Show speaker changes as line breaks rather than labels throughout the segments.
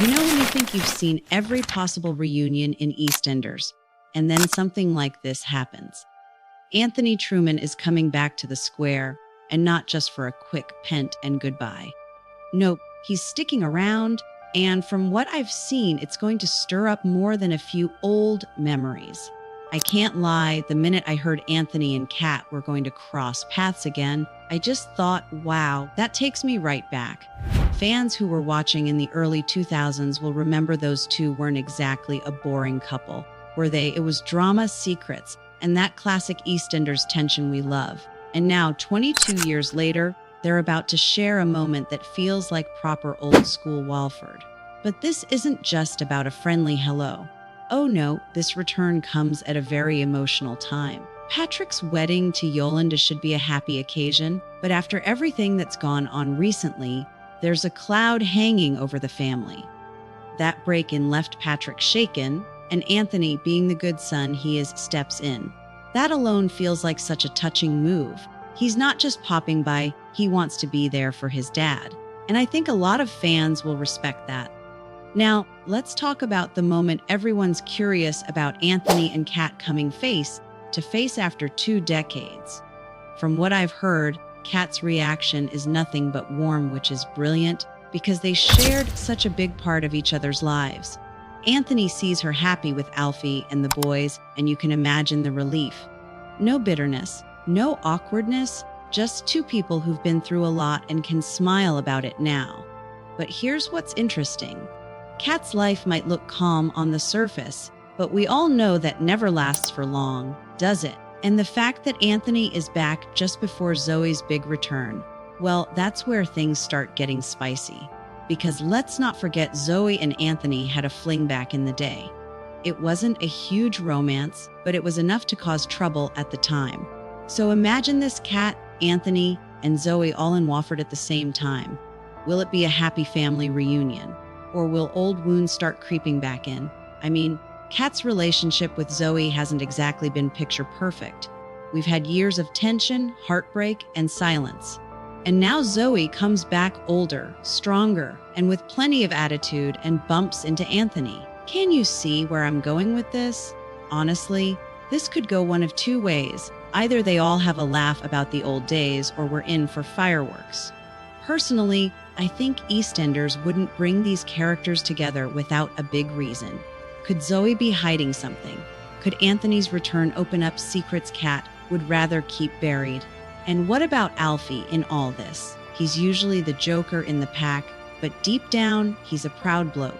You know when you think you've seen every possible reunion in EastEnders, and then something like this happens. Anthony Trueman is coming back to the square, and not just for a quick pent and goodbye. Nope, he's sticking around, and from what I've seen, it's going to stir up more than a few old memories. I can't lie, the minute I heard Anthony and Kat were going to cross paths again, I just thought, wow, that takes me right back. Fans who were watching in the early 2000s will remember those two weren't exactly a boring couple, were they? It was drama, secrets, and that classic EastEnders tension we love. And now, 22 years later, they're about to share a moment that feels like proper old-school Walford. But this isn't just about a friendly hello. Oh no, this return comes at a very emotional time. Patrick's wedding to Yolanda should be a happy occasion, but after everything that's gone on recently, there's a cloud hanging over the family. That break-in left Patrick shaken, and Anthony, being the good son he is, steps in. That alone feels like such a touching move. He's not just popping by, he wants to be there for his dad. And I think a lot of fans will respect that. Now, let's talk about the moment everyone's curious about Anthony and Kat coming face to face after 2 decades. From what I've heard, Kat's reaction is nothing but warm, which is brilliant because they shared such a big part of each other's lives. Anthony sees her happy with Alfie and the boys, and you can imagine the relief. No bitterness, no awkwardness, just 2 people who've been through a lot and can smile about it now. But here's what's interesting. Kat's life might look calm on the surface, but we all know that never lasts for long, does it? And the fact that Anthony is back just before Zoe's big return, well, that's where things start getting spicy. Because let's not forget Zoe and Anthony had a fling back in the day. It wasn't a huge romance, but it was enough to cause trouble at the time. So imagine this: Kat, Anthony, and Zoe all in Walford at the same time. Will it be a happy family reunion? Or will old wounds start creeping back in? I mean, Kat's relationship with Zoe hasn't exactly been picture perfect. We've had years of tension, heartbreak, and silence. And now Zoe comes back older, stronger, and with plenty of attitude and bumps into Anthony. Can you see where I'm going with this? Honestly, this could go one of 2 ways. Either they all have a laugh about the old days, or we're in for fireworks. Personally, I think EastEnders wouldn't bring these characters together without a big reason. Could Zoe be hiding something? Could Anthony's return open up secrets Kat would rather keep buried? And what about Alfie in all this? He's usually the joker in the pack, but deep down, he's a proud bloke.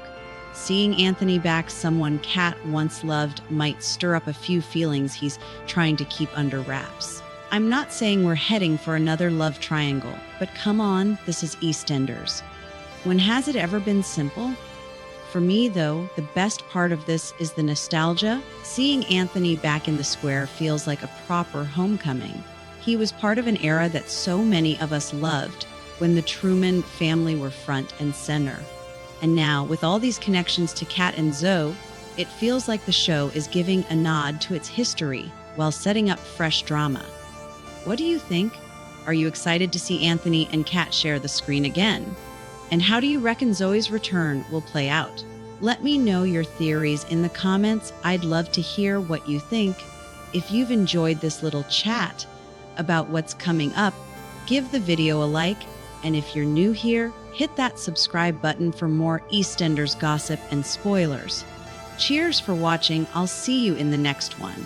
Seeing Anthony back, someone Kat once loved, might stir up a few feelings he's trying to keep under wraps. I'm not saying we're heading for another love triangle, but come on, this is EastEnders. When has it ever been simple? For me, though, the best part of this is the nostalgia. Seeing Anthony back in the square feels like a proper homecoming. He was part of an era that so many of us loved, when the Trueman family were front and center. And now, with all these connections to Kat and Zoe, it feels like the show is giving a nod to its history while setting up fresh drama. What do you think? Are you excited to see Anthony and Kat share the screen again? And how do you reckon Zoe's return will play out? Let me know your theories in the comments. I'd love to hear what you think. If you've enjoyed this little chat about what's coming up, give the video a like. And if you're new here, hit that subscribe button for more EastEnders gossip and spoilers. Cheers for watching. I'll see you in the next one.